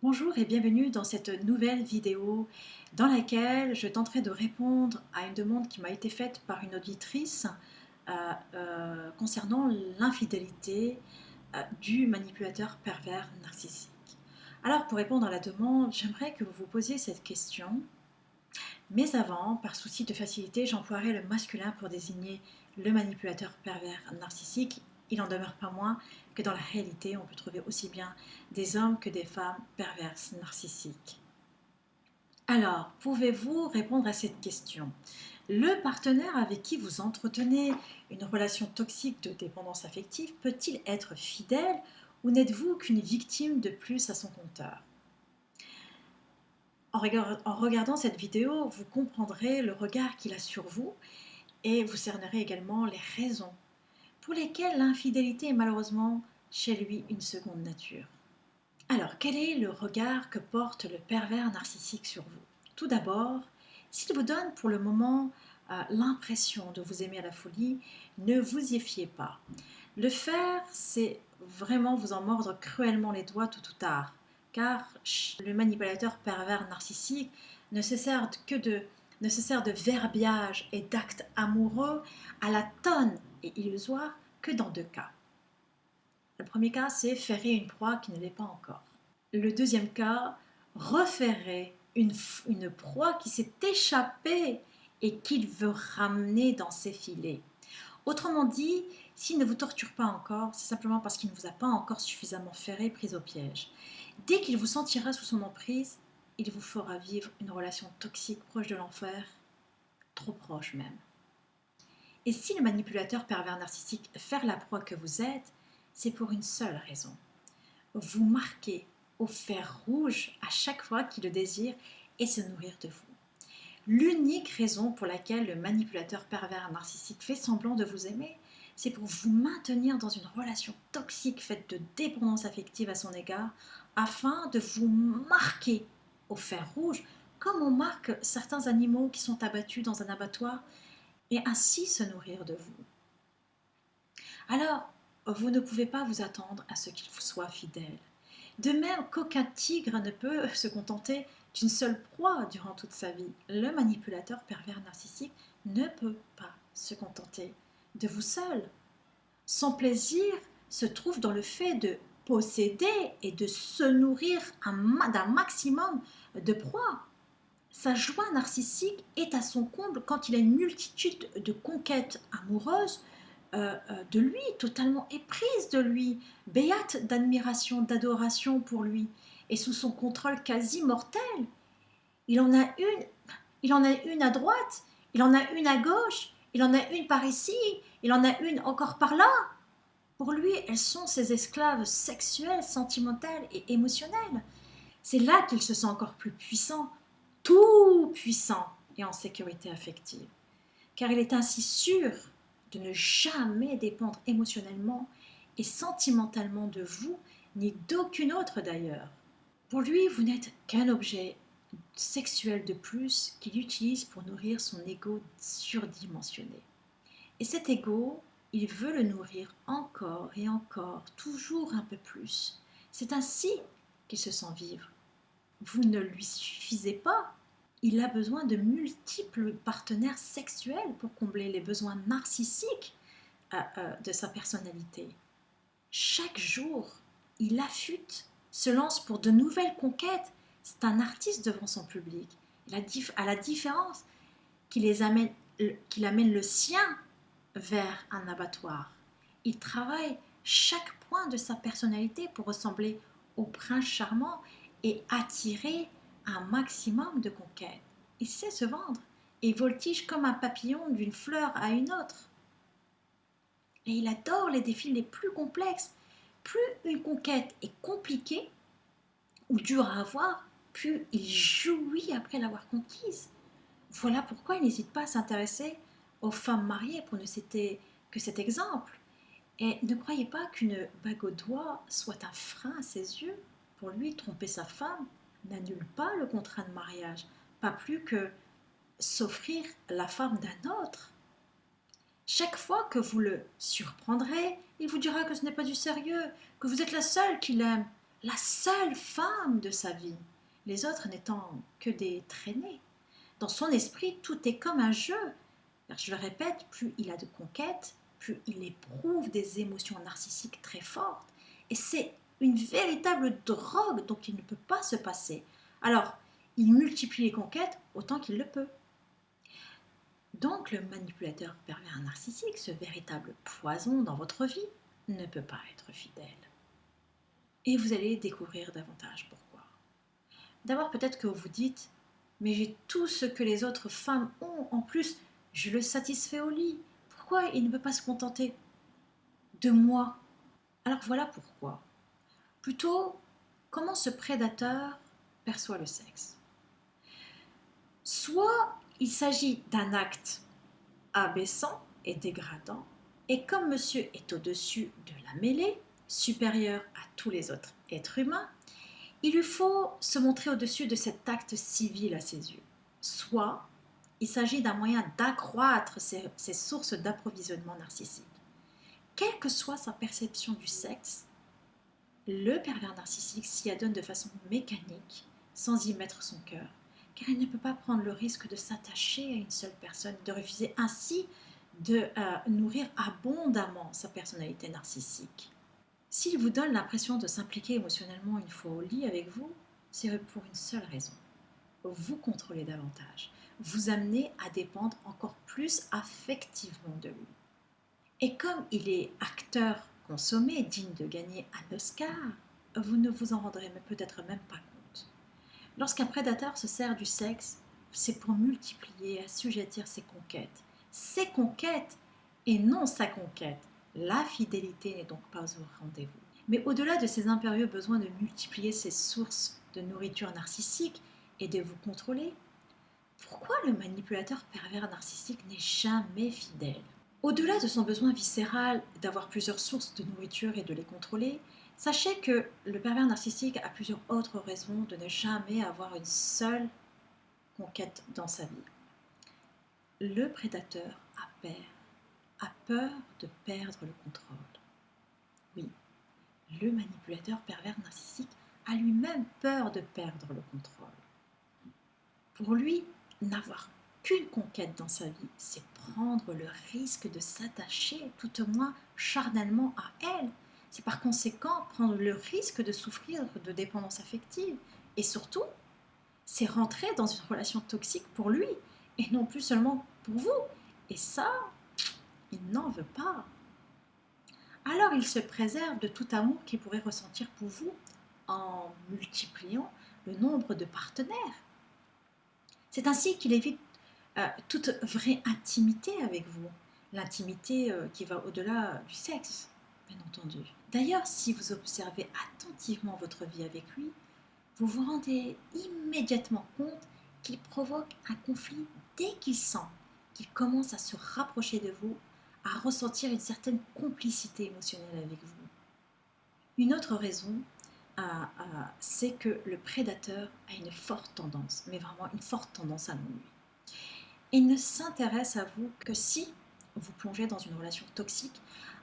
Bonjour et bienvenue dans cette nouvelle vidéo dans laquelle je tenterai de répondre à une demande qui m'a été faite par une auditrice concernant l'infidélité du manipulateur pervers narcissique. Alors pour répondre à la demande, j'aimerais que vous vous posiez cette question, mais avant, par souci de facilité, j'emploierai le masculin pour désigner le manipulateur pervers narcissique. Il n'en demeure pas moins que dans la réalité, on peut trouver aussi bien des hommes que des femmes perverses narcissiques. Alors, pouvez-vous répondre à cette question? Le partenaire avec qui vous entretenez une relation toxique de dépendance affective peut-il être fidèle ou n'êtes-vous qu'une victime de plus à son compteur? En regardant cette vidéo, vous comprendrez le regard qu'il a sur vous et vous cernerez également les raisons pour lesquelles l'infidélité est malheureusement chez lui une seconde nature. Alors, quel est le regard que porte le pervers narcissique sur vous? Tout d'abord, s'il vous donne pour le moment l'impression de vous aimer à la folie, ne vous y fiez pas. Le faire, c'est vraiment vous en mordre cruellement les doigts tôt ou tard, car le manipulateur pervers narcissique ne se sert de verbiage et d'actes amoureux à la tonne et illusoire que dans deux cas. Le premier cas, c'est ferrer une proie qui ne l'est pas encore. Le deuxième cas, referrer une proie qui s'est échappée et qu'il veut ramener dans ses filets. Autrement dit, s'il ne vous torture pas encore, c'est simplement parce qu'il ne vous a pas encore suffisamment ferré, pris au piège. Dès qu'il vous sentira sous son emprise, il vous fera vivre une relation toxique proche de l'enfer, trop proche même. Et si le manipulateur pervers narcissique fait la proie que vous êtes, c'est pour une seule raison. Vous marquez au fer rouge à chaque fois qu'il le désire et se nourrir de vous. L'unique raison pour laquelle le manipulateur pervers narcissique fait semblant de vous aimer, c'est pour vous maintenir dans une relation toxique faite de dépendance affective à son égard, afin de vous marquer au fer rouge, comme on marque certains animaux qui sont abattus dans un abattoir, et ainsi se nourrir de vous. Alors, vous ne pouvez pas vous attendre à ce qu'il vous soit fidèle. De même qu'aucun tigre ne peut se contenter d'une seule proie durant toute sa vie, le manipulateur pervers narcissique ne peut pas se contenter de vous seul. Son plaisir se trouve dans le fait de posséder et de se nourrir d'un maximum de proies. Sa joie narcissique est à son comble quand il a une multitude de conquêtes amoureuses de lui, totalement éprise de lui, béate d'admiration, d'adoration pour lui, et sous son contrôle quasi mortel. Il en a une, il en a une à droite, il en a une à gauche, il en a une par ici, il en a une encore par là. Pour lui, elles sont ses esclaves sexuelles, sentimentales et émotionnelles. C'est là qu'il se sent encore plus puissant, tout puissant et en sécurité affective. Car il est ainsi sûr de ne jamais dépendre émotionnellement et sentimentalement de vous, ni d'aucune autre d'ailleurs. Pour lui, vous n'êtes qu'un objet sexuel de plus qu'il utilise pour nourrir son ego surdimensionné. Et cet ego, il veut le nourrir encore et encore, toujours un peu plus. C'est ainsi qu'il se sent vivre. Vous ne lui suffisez pas. Il a besoin de multiples partenaires sexuels pour combler les besoins narcissiques de sa personnalité. Chaque jour, il affûte, se lance pour de nouvelles conquêtes. C'est un artiste devant son public. À la différence qu'il amène le sien vers un abattoir. Il travaille chaque point de sa personnalité pour ressembler au prince charmant et attirer un maximum de conquêtes. Il sait se vendre et voltige comme un papillon d'une fleur à une autre. Et il adore les défis les plus complexes. Plus une conquête est compliquée ou dure à avoir, plus il jouit après l'avoir conquise. Voilà pourquoi il n'hésite pas à s'intéresser aux femmes mariées pour ne citer que cet exemple. Et ne croyez pas qu'une bague au doigt soit un frein à ses yeux. Pour lui, tromper sa femme n'annule pas le contrat de mariage, pas plus que s'offrir la femme d'un autre. Chaque fois que vous le surprendrez, il vous dira que ce n'est pas du sérieux, que vous êtes la seule qu'il aime. la seule femme de sa vie, les autres n'étant que des traînées. Dans son esprit, tout est comme un jeu. Car je le répète, plus il a de conquêtes, plus il éprouve des émotions narcissiques très fortes. Et c'est une véritable drogue dont il ne peut pas se passer. Alors, il multiplie les conquêtes autant qu'il le peut. Donc, le manipulateur pervers narcissique, ce véritable poison dans votre vie, ne peut pas être fidèle. Et vous allez découvrir davantage pourquoi. D'abord, peut-être que vous vous dites, mais j'ai tout ce que les autres femmes ont. En plus, je le satisfais au lit. Pourquoi il ne veut pas se contenter de moi? Alors voilà pourquoi. Plutôt, comment ce prédateur perçoit le sexe. Soit il s'agit d'un acte abaissant et dégradant, et comme monsieur est au-dessus de la mêlée, supérieur à tous les autres êtres humains, il lui faut se montrer au-dessus de cet acte civil à ses yeux. Soit il s'agit d'un moyen d'accroître ses sources d'approvisionnement narcissique. Quelle que soit sa perception du sexe, le pervers narcissique s'y adonne de façon mécanique, sans y mettre son cœur, car il ne peut pas prendre le risque de s'attacher à une seule personne, de refuser ainsi de nourrir abondamment sa personnalité narcissique. S'il vous donne l'impression de s'impliquer émotionnellement une fois au lit avec vous, c'est pour une seule raison. Vous contrôlez davantage, vous amenez à dépendre encore plus affectivement de lui. Et comme il est acteur consommé, digne de gagner un Oscar, vous ne vous en rendrez peut-être même pas compte. Lorsqu'un prédateur se sert du sexe, c'est pour multiplier et assujettir ses conquêtes et non sa conquête. La fidélité n'est donc pas au rendez-vous. Mais au-delà de ces impérieux besoins de multiplier ses sources de nourriture narcissique et de vous contrôler, pourquoi le manipulateur pervers narcissique n'est jamais fidèle? Au-delà de son besoin viscéral d'avoir plusieurs sources de nourriture et de les contrôler, sachez que le pervers narcissique a plusieurs autres raisons de ne jamais avoir une seule conquête dans sa vie. Le prédateur a peur de perdre le contrôle. Oui, le manipulateur pervers narcissique a lui-même peur de perdre le contrôle. Pour lui, n'avoir qu'une conquête dans sa vie, c'est prendre le risque de s'attacher, tout au moins charnellement, à elle. C'est par conséquent prendre le risque de souffrir de dépendance affective. Et surtout, c'est rentrer dans une relation toxique pour lui, et non plus seulement pour vous. Et ça, il n'en veut pas. Alors il se préserve de tout amour qu'il pourrait ressentir pour vous en multipliant le nombre de partenaires. C'est ainsi qu'il évite toute vraie intimité avec vous, l'intimité qui va au-delà du sexe, bien entendu. D'ailleurs, si vous observez attentivement votre vie avec lui, vous vous rendez immédiatement compte qu'il provoque un conflit dès qu'il sent qu'il commence à se rapprocher de vous, à ressentir une certaine complicité émotionnelle avec vous. Une autre raison, c'est que le prédateur a une forte tendance, mais vraiment une forte tendance à l'ennui. Il ne s'intéresse à vous que si vous plongez dans une relation toxique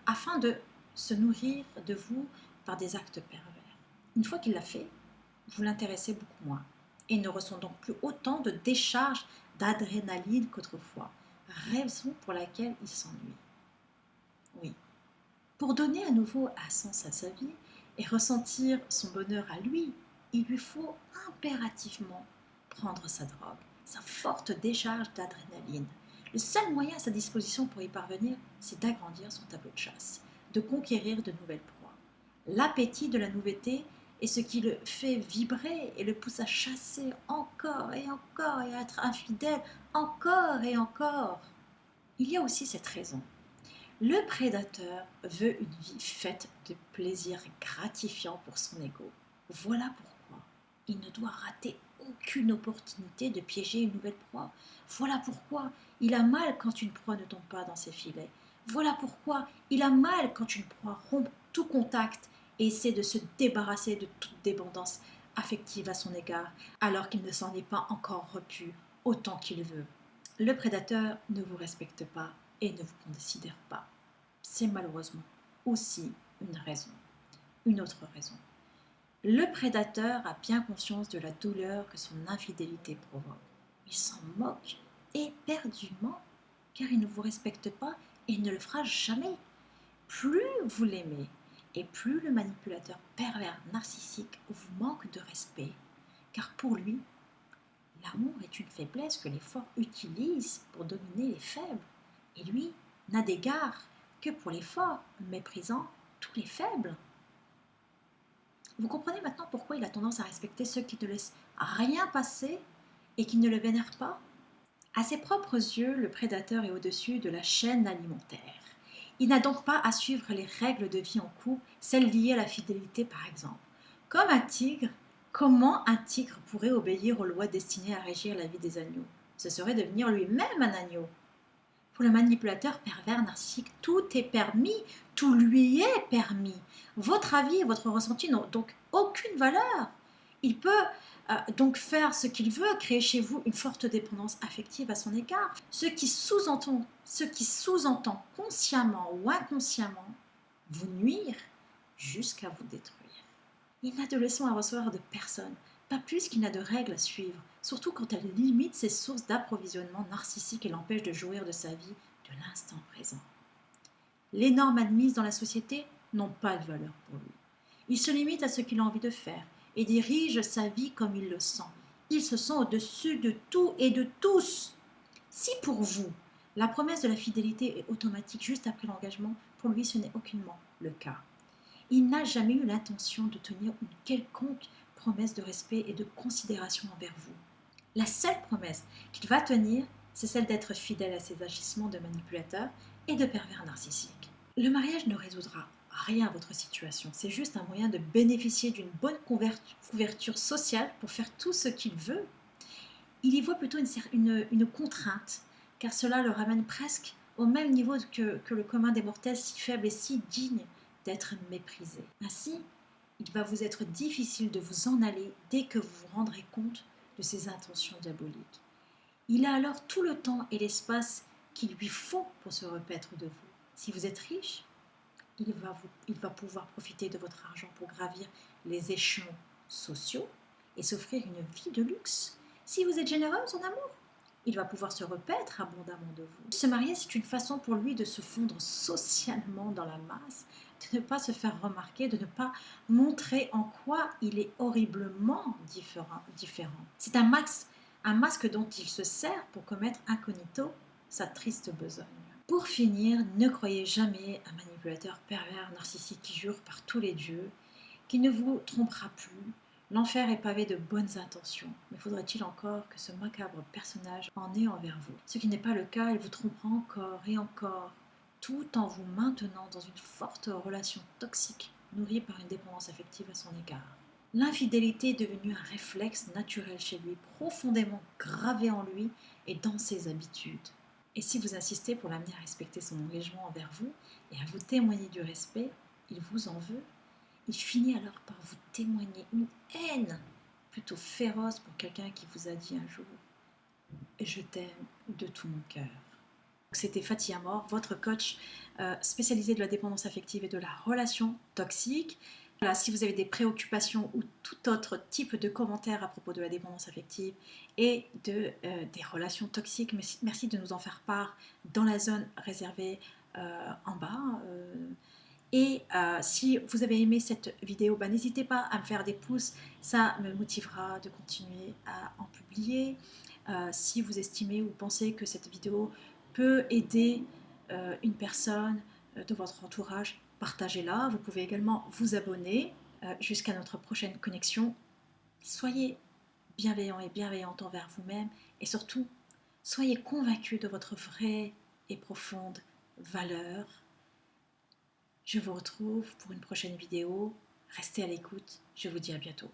afin de se nourrir de vous par des actes pervers. Une fois qu'il l'a fait, vous l'intéressez beaucoup moins et ne ressent donc plus autant de décharge d'adrénaline qu'autrefois, raison pour laquelle il s'ennuie. Oui. Pour donner à nouveau un sens à sa vie et ressentir son bonheur à lui, il lui faut impérativement prendre sa drogue, sa forte décharge d'adrénaline. Le seul moyen à sa disposition pour y parvenir, c'est d'agrandir son tableau de chasse, de conquérir de nouvelles proies. L'appétit de la nouveauté est ce qui le fait vibrer et le pousse à chasser encore et encore et à être infidèle encore et encore. Il y a aussi cette raison. Le prédateur veut une vie faite de plaisirs gratifiants pour son ego. Voilà pourquoi il ne doit rater aucune opportunité de piéger une nouvelle proie. Voilà pourquoi il a mal quand une proie ne tombe pas dans ses filets. Voilà pourquoi il a mal quand une proie rompt tout contact et essaie de se débarrasser de toute dépendance affective à son égard, alors qu'il ne s'en est pas encore repu autant qu'il veut. Le prédateur ne vous respecte pas et ne vous considère pas. C'est malheureusement aussi une raison, une autre raison. Le prédateur a bien conscience de la douleur que son infidélité provoque. Il s'en moque éperdument car il ne vous respecte pas et il ne le fera jamais. Plus vous l'aimez et plus le manipulateur pervers narcissique vous manque de respect, car pour lui, l'amour est une faiblesse que les forts utilisent pour dominer les faibles, et lui n'a d'égard que pour les forts, méprisant tous les faibles. Vous comprenez maintenant pourquoi il a tendance à respecter ceux qui ne laissent rien passer et qui ne le vénèrent pas? À ses propres yeux, le prédateur est au-dessus de la chaîne alimentaire. Il n'a donc pas à suivre les règles de vie en couple, celles liées à la fidélité par exemple. Comme un tigre, comment un tigre pourrait obéir aux lois destinées à régir la vie des agneaux? Ce serait devenir lui-même un agneau. Pour le manipulateur pervers narcissique, tout est permis, tout lui est permis. Votre avis et votre ressenti n'ont donc aucune valeur. Il peut donc faire ce qu'il veut, créer chez vous une forte dépendance affective à son égard, ce qui sous-entend consciemment ou inconsciemment vous nuire jusqu'à vous détruire. Il n'a de leçons à recevoir de personne, pas plus qu'il n'a de règles à suivre, surtout quand elle limite ses sources d'approvisionnement narcissique et l'empêche de jouir de sa vie de l'instant présent. Les normes admises dans la société n'ont pas de valeur pour lui. Il se limite à ce qu'il a envie de faire et dirige sa vie comme il le sent. Il se sent au-dessus de tout et de tous. Si pour vous, la promesse de la fidélité est automatique juste après l'engagement, pour lui ce n'est aucunement le cas. Il n'a jamais eu l'intention de tenir une quelconque promesse de respect et de considération envers vous. La seule promesse qu'il va tenir, c'est celle d'être fidèle à ses agissements de manipulateur et de pervers narcissique. Le mariage ne résoudra rien à votre situation, c'est juste un moyen de bénéficier d'une bonne couverture sociale pour faire tout ce qu'il veut. Il y voit plutôt une contrainte, car cela le ramène presque au même niveau que le commun des mortels, si faible et si digne d'être méprisé. Ainsi, il va vous être difficile de vous en aller dès que vous vous rendrez compte de ses intentions diaboliques. Il a alors tout le temps et l'espace qu'il lui faut pour se repaître de vous. Si vous êtes riche, il va pouvoir profiter de votre argent pour gravir les échelons sociaux et s'offrir une vie de luxe. Si vous êtes généreuse en amour, il va pouvoir se repaître abondamment de vous. Se marier, c'est une façon pour lui de se fondre socialement dans la masse, de ne pas se faire remarquer, de ne pas montrer en quoi il est horriblement différent. C'est un masque dont il se sert pour commettre incognito sa triste besogne. Pour finir, ne croyez jamais un manipulateur pervers narcissique qui jure par tous les dieux qu'il ne vous trompera plus. L'enfer est pavé de bonnes intentions, mais faudrait-il encore que ce macabre personnage en ait envers vous? Ce qui n'est pas le cas, il vous trompera encore et encore, tout en vous maintenant dans une forte relation toxique, nourrie par une dépendance affective à son égard. L'infidélité est devenue un réflexe naturel chez lui, profondément gravé en lui et dans ses habitudes. Et si vous insistez pour l'amener à respecter son engagement envers vous et à vous témoigner du respect, il vous en veut. Il finit alors par vous témoigner une haine plutôt féroce pour quelqu'un qui vous a dit un jour « Je t'aime de tout mon cœur ». C'était Fatih Amor, votre coach spécialisé de la dépendance affective et de la relation toxique. Voilà, si vous avez des préoccupations ou tout autre type de commentaires à propos de la dépendance affective et des relations toxiques, merci de nous en faire part dans la zone réservée en bas. Et si vous avez aimé cette vidéo, n'hésitez pas à me faire des pouces, ça me motivera de continuer à en publier. Si vous estimez ou pensez que cette vidéo peut aider une personne de votre entourage, partagez-la. Vous pouvez également vous abonner jusqu'à notre prochaine connexion. Soyez bienveillant et bienveillante envers vous-même et surtout, soyez convaincus de votre vraie et profonde valeur. Je vous retrouve pour une prochaine vidéo. Restez à l'écoute. Je vous dis à bientôt.